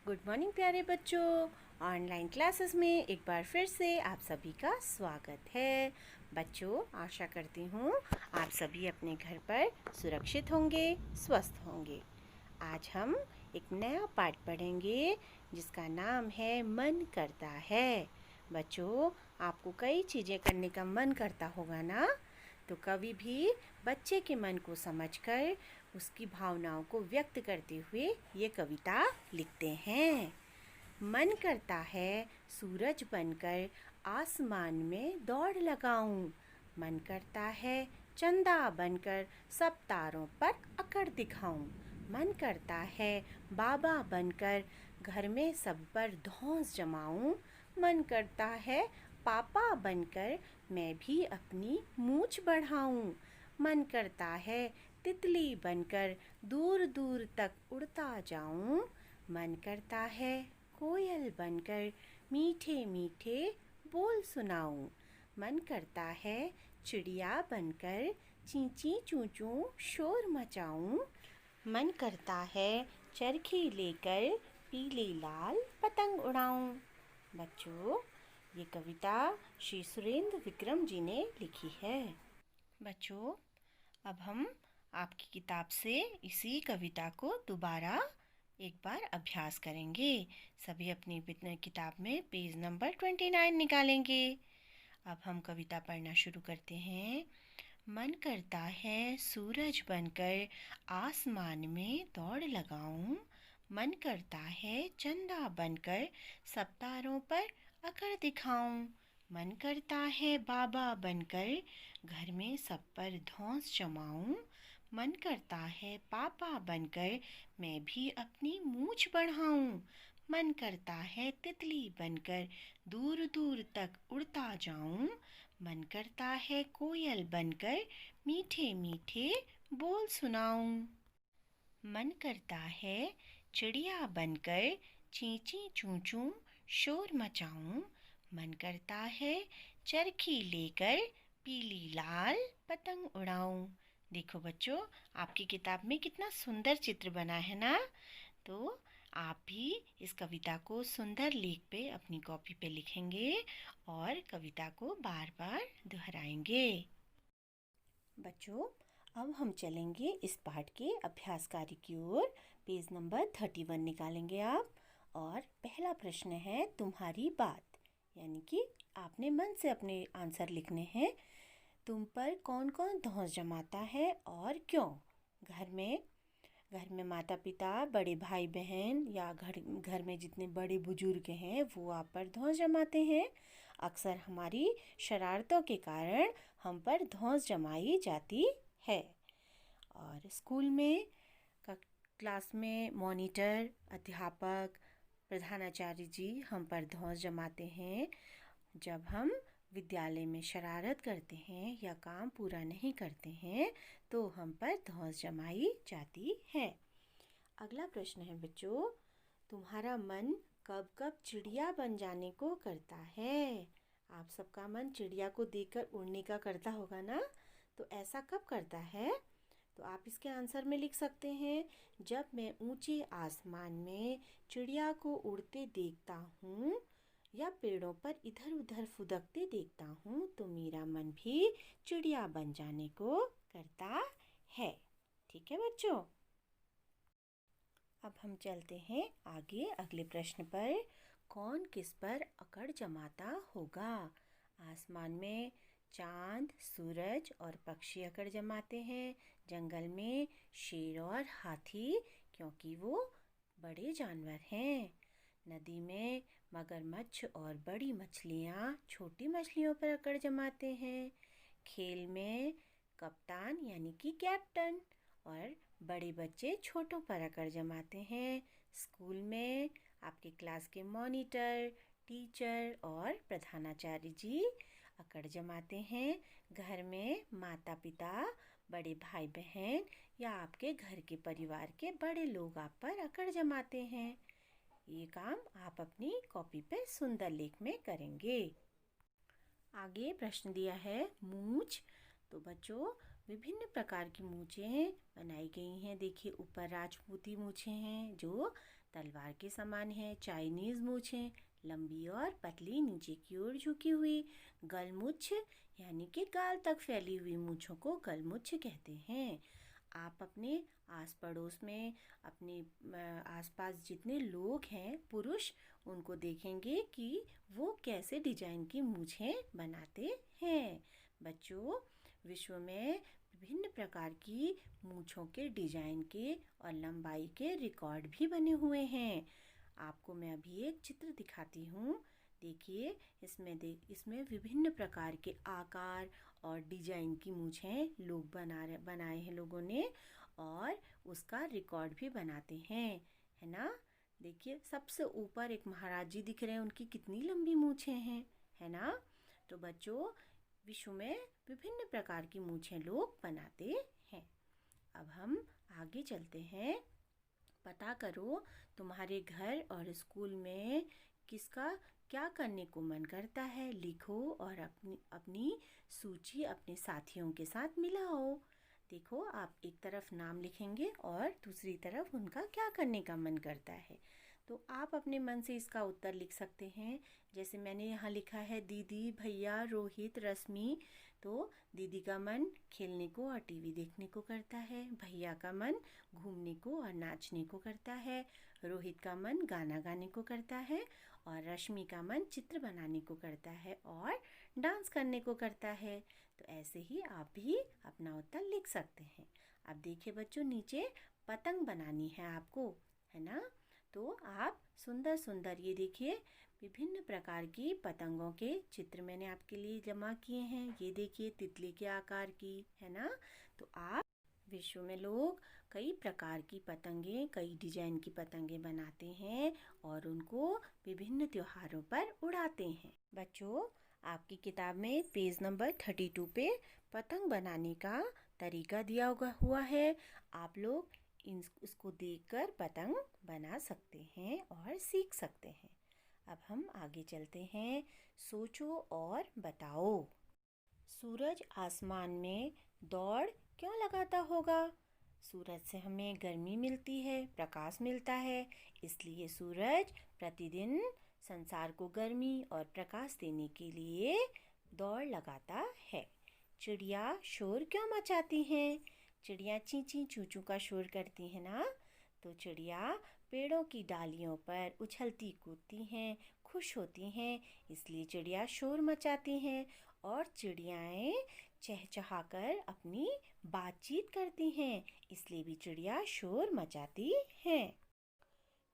Good morning प्यारे बच्चों। Online classes में एक बार फिर से आप सभी का स्वागत है। बच्चों, आशा करती हूँ आप सभी अपने घर पर सुरक्षित होंगे, स्वस्थ होंगे। आज हम एक नया पाठ पढ़ेंगे जिसका नाम है मन करता है। बच्चों, आपको कई चीज़ें करने का मन करता होगा ना, तो कभी भी बच्चे के मन को समझकर उसकी भावनाओं को व्यक्त करते हुए ये कविता लिखते हैं। मन करता है सूरज बनकर आसमान में दौड़ लगाऊं। मन करता है चंदा बनकर सब तारों पर अकड़ दिखाऊं। मन करता है बाबा बनकर घर में सब पर धौंस जमाऊं। मन करता है पापा बनकर मैं भी अपनी मूंछ बढ़ाऊं। मन करता है तितली बनकर दूर दूर तक उड़ता जाऊं। मन करता है कोयल बनकर मीठे मीठे बोल सुनाऊं। मन करता है चिड़िया बनकर चींची चूं शोर मचाऊं। मन करता है चरखी लेकर पीली लाल पतंग उड़ाऊं। बच्चों, ये कविता श्री सुरेंद्र विक्रम जी ने लिखी है। बच्चों, अब हम आपकी किताब से इसी कविता को दोबारा एक बार अभ्यास करेंगे। सभी अपनी किताब में पेज नंबर 29 निकालेंगे। अब हम कविता पढ़ना शुरू करते हैं। मन करता है सूरज बनकर आसमान में दौड़ लगाऊं। मन करता है चंदा बनकर सब तारों पर अकड़ दिखाऊं। मन करता है बाबा बनकर घर में सब पर धौंस जमाऊं। मन करता है पापा बनकर मैं भी अपनी मूंछ बढ़ाऊं। मन करता है तितली बनकर दूर दूर तक उड़ता जाऊं। मन करता है कोयल बनकर मीठे मीठे बोल सुनाऊं। मन करता है चिड़िया बनकर चींची चूं शोर मचाऊं। मन करता है चरखी लेकर पीली लाल पतंग उड़ाऊं। देखो बच्चों, आपकी किताब में कितना सुंदर चित्र बना है ना। तो आप भी इस कविता को सुंदर लेख पे अपनी कॉपी पे लिखेंगे और कविता को बार बार दोहराएंगे। बच्चों, अब हम चलेंगे इस पाठ के अभ्यास कार्य की ओर। पेज नंबर 31 निकालेंगे आप। और पहला प्रश्न है तुम्हारी बात, यानी कि आपने मन से अपने आंसर लिखने हैं। तुम पर कौन कौन धौंस जमाता है और क्यों? घर में माता पिता, बड़े भाई बहन या घर में जितने बड़े बुजुर्ग हैं वो आप पर धौंस जमाते हैं। अक्सर हमारी शरारतों के कारण हम पर धौंस जमाई जाती है। और स्कूल में क्लास में मॉनिटर, अध्यापक, प्रधानाचार्य जी हम पर धौंस जमाते हैं। जब हम विद्यालय में शरारत करते हैं या काम पूरा नहीं करते हैं तो हम पर धौंस जमाई जाती है। अगला प्रश्न है बच्चों, तुम्हारा मन कब कब चिड़िया बन जाने को करता है? आप सबका मन चिड़िया को देखकर उड़ने का करता होगा ना। तो ऐसा कब करता है? तो आप इसके आंसर में लिख सकते हैं, जब मैं ऊंचे आसमान में चिड़िया को उड़ते देखता हूँ या पेड़ों पर इधर उधर फुदकते देखता हूँ तो मेरा मन भी चिड़िया बन जाने को करता है। ठीक है बच्चों, अब हम चलते हैं आगे अगले प्रश्न पर। कौन किस पर अकड़ जमाता होगा? आसमान में चांद, सूरज और पक्षी अकड़ जमाते हैं। जंगल में शेर और हाथी, क्योंकि वो बड़े जानवर हैं। नदी में मगरमच्छ और बड़ी मछलियाँ छोटी मछलियों पर अकड़ जमाते हैं। खेल में कप्तान यानी कि कैप्टन और बड़े बच्चे छोटों पर अकड़ जमाते हैं। स्कूल में आपके क्लास के मॉनिटर, टीचर और प्रधानाचार्य जी अकड़ जमाते हैं। घर में माता पिता, बड़े भाई बहन या आपके घर के परिवार के बड़े लोग आप पर अकड़ जमाते हैं। ये काम आप अपनी कॉपी पे सुंदर लेख में करेंगे। आगे प्रश्न दिया है मूंछ। तो बच्चों, विभिन्न प्रकार की मूंछें बनाई गई हैं। देखिए, ऊपर राजपूती मूंछें हैं जो तलवार के समान है। चाइनीज़ मूछें, लंबी और पतली, नीचे की ओर झुकी हुई। गलमुछ यानी कि गाल तक फैली हुई मूछों को गलमुछ कहते हैं। आप अपने आस पड़ोस में, अपने आसपास जितने लोग हैं पुरुष, उनको देखेंगे कि वो कैसे डिजाइन की मूछें बनाते हैं। बच्चों, विश्व में विभिन्न प्रकार की मूछों के डिजाइन के और लंबाई के रिकॉर्ड भी बने हुए हैं। आपको मैं अभी एक चित्र दिखाती हूँ। देखिए, इसमें विभिन्न प्रकार के आकार और डिजाइन की मूछें बनाए हैं लोगों ने, और उसका रिकॉर्ड भी बनाते हैं, है ना। देखिए, सबसे ऊपर एक महाराज जी दिख रहे हैं, उनकी कितनी लंबी मूछें हैं, है ना। तो बच्चों, विश्व में विभिन्न प्रकार की मूछें लोग बनाते हैं। अब हम आगे चलते हैं। पता करो, तुम्हारे घर और स्कूल में किसका क्या करने को मन करता है। लिखो और अपनी अपनी सूची अपने साथियों के साथ मिलाओ। देखो, आप एक तरफ नाम लिखेंगे और दूसरी तरफ उनका क्या करने का मन करता है। तो आप अपने मन से इसका उत्तर लिख सकते हैं। जैसे मैंने यहाँ लिखा है, दीदी, भैया, रोहित, रश्मि। तो दीदी का मन खेलने को और टीवी देखने को करता है। भैया का मन घूमने को और नाचने को करता है। रोहित का मन गाना गाने को करता है। और रश्मि का मन चित्र बनाने को करता है और डांस करने को करता है। तो ऐसे ही आप भी अपना उत्तर लिख सकते हैं। अब देखिए बच्चों, नीचे पतंग बनानी है आपको, है ना। तो आप सुंदर सुंदर, ये देखिए, विभिन्न प्रकार की पतंगों के चित्र मैंने आपके लिए जमा किए हैं। ये देखिए, तितली के आकार की, है ना। तो आप, विश्व में लोग कई प्रकार की पतंगें, कई डिजाइन की पतंगें बनाते हैं और उनको विभिन्न त्योहारों पर उड़ाते हैं। बच्चों, आपकी किताब में पेज नंबर 32 पे पतंग बनाने का तरीका दिया हुआ है। आप लोग इसको देखकर पतंग बना सकते हैं और सीख सकते हैं। अब हम आगे चलते हैं। सोचो और बताओ। सूरज आसमान में दौड़ क्यों लगाता होगा? सूरज से हमें गर्मी मिलती है, प्रकाश मिलता है, इसलिए सूरज प्रतिदिन संसार को गर्मी और प्रकाश देने के लिए दौड़ लगाता है। चिड़िया शोर क्यों मचाती हैं? चिड़िया ची ची चू चू का शोर करती है ना। तो चिड़िया पेड़ों की डालियों पर उछलती कूदती हैं, खुश होती हैं, इसलिए चिड़िया शोर मचाती हैं। और चिड़ियाएँ चहचहाकर अपनी बातचीत करती हैं, इसलिए भी चिड़िया शोर मचाती हैं।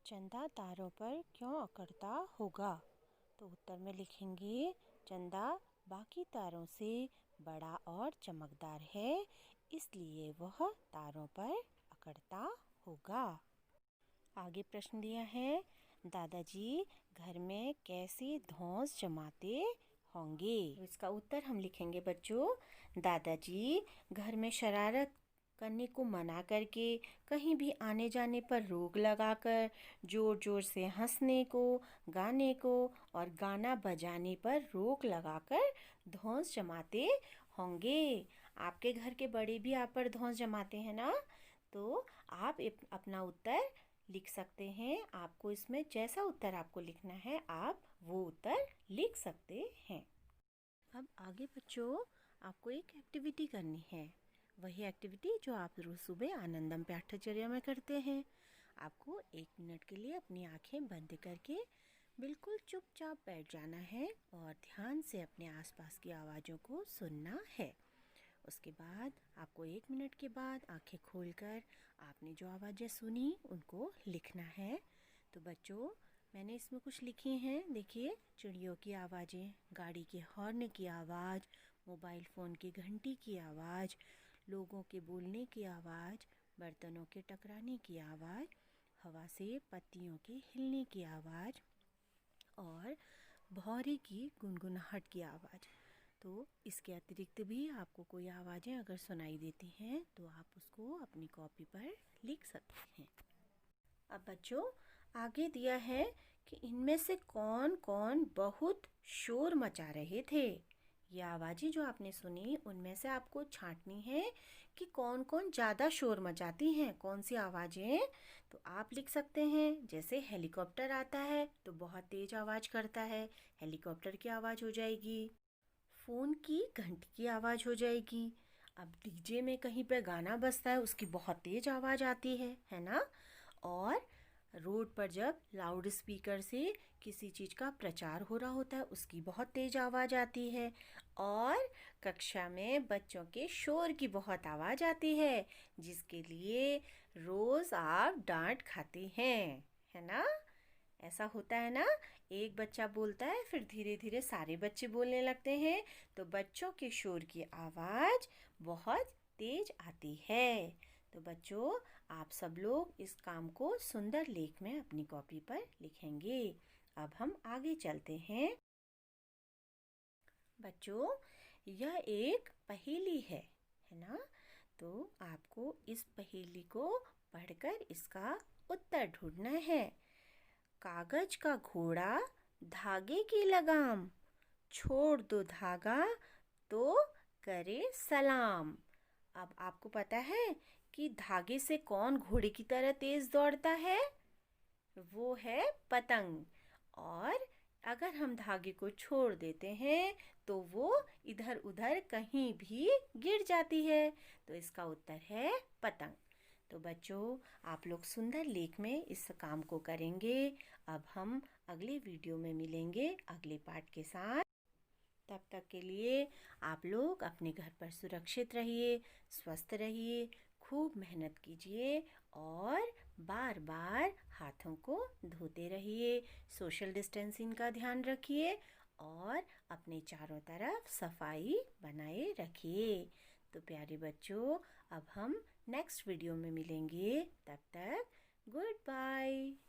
चंदा तारों पर क्यों अकड़ता होगा? तो उत्तर में लिखेंगे, चंदा बाकी तारों से बड़ा और चमकदार है, इसलिए वह तारों पर अकड़ता होगा। आगे प्रश्न दिया है, दादाजी घर में कैसे धौंस जमाते होंगे? तो इसका उत्तर हम लिखेंगे बच्चों, दादाजी घर में शरारत करने को मना करके, कहीं भी आने जाने पर रोक लगाकर, जोर जोर से हंसने को, गाने को और गाना बजाने पर रोक लगाकर धौंस जमाते होंगे। आपके घर के बड़े भी आप पर धौंस जमाते हैं ना। तो आप अपना उत्तर लिख सकते हैं। आपको इसमें जैसा उत्तर आपको लिखना है, आप वो उत्तर लिख सकते हैं। अब आगे बच्चों, आपको एक एक्टिविटी करनी है, वही एक्टिविटी जो आप रोज सुबह आनंदम पाठचर्या में करते हैं। आपको 1 मिनट के लिए अपनी आंखें बंद करके बिल्कुल चुपचाप बैठ जाना है और ध्यान से अपने आसपास की आवाज़ों को सुनना है। उसके बाद आपको 1 मिनट के बाद आंखें खोलकर आपने जो आवाज़ें सुनी उनको लिखना है। तो बच्चों, मैंने इसमें कुछ लिखी हैं। देखिए, चिड़ियों की आवाज़ें, गाड़ी के हॉर्न की आवाज़, मोबाइल फ़ोन की घंटी की आवाज़, लोगों के बोलने की आवाज़, बर्तनों के टकराने की आवाज़, हवा से पत्तियों के हिलने की आवाज़ और भौरे की गुनगुनाहट की आवाज़। तो इसके अतिरिक्त भी आपको कोई आवाज़ें अगर सुनाई देती हैं तो आप उसको अपनी कॉपी पर लिख सकते हैं। अब बच्चों, आगे दिया है कि इनमें से कौन कौन बहुत शोर मचा रहे थे। ये आवाज़ें जो आपने सुनी उनमें से आपको छांटनी है कि कौन कौन ज़्यादा शोर मचाती हैं, कौन सी आवाज़ें। तो आप लिख सकते हैं, जैसे हेलीकॉप्टर आता है तो बहुत तेज़ आवाज़ करता है, हेलीकॉप्टर की आवाज़ हो जाएगी। फ़ोन की घंटी की आवाज़ हो जाएगी। अब डीजे में कहीं पे गाना बजता है, उसकी बहुत तेज़ आवाज़ आती है ना। और रोड पर जब लाउड स्पीकर से किसी चीज़ का प्रचार हो रहा होता है, उसकी बहुत तेज़ आवाज़ आती है। और कक्षा में बच्चों के शोर की बहुत आवाज़ आती है, जिसके लिए रोज़ आप डांट खाते हैं, है ना। ऐसा होता है ना, एक बच्चा बोलता है फिर धीरे धीरे सारे बच्चे बोलने लगते हैं, तो बच्चों के शोर की आवाज़ बहुत तेज आती है। तो बच्चों, आप सब लोग इस काम को सुंदर लेख में अपनी कॉपी पर लिखेंगे। अब हम आगे चलते हैं। बच्चों, यह एक पहेली है ना। तो आपको इस पहेली को पढ़कर इसका उत्तर ढूंढना है। कागज का घोड़ा, धागे की लगाम, छोड़ दो धागा तो करे सलाम। अब आपको पता है कि धागे से कौन घोड़े की तरह तेज दौड़ता है? वो है पतंग। और अगर हम धागे को छोड़ देते हैं तो वो इधर उधर कहीं भी गिर जाती है। तो इसका उत्तर है पतंग। तो बच्चों, आप लोग सुंदर लेख में इस काम को करेंगे। अब हम अगले वीडियो में मिलेंगे अगले पार्ट के साथ। तब तक के लिए आप लोग अपने घर पर सुरक्षित रहिए, स्वस्थ रहिए, खूब मेहनत कीजिए और बार बार हाथों को धोते रहिए, सोशल डिस्टेंसिंग का ध्यान रखिए और अपने चारों तरफ सफाई बनाए रखिए। तो प्यारे बच्चों, अब हम नेक्स्ट वीडियो में मिलेंगे। तब तक गुड बाय।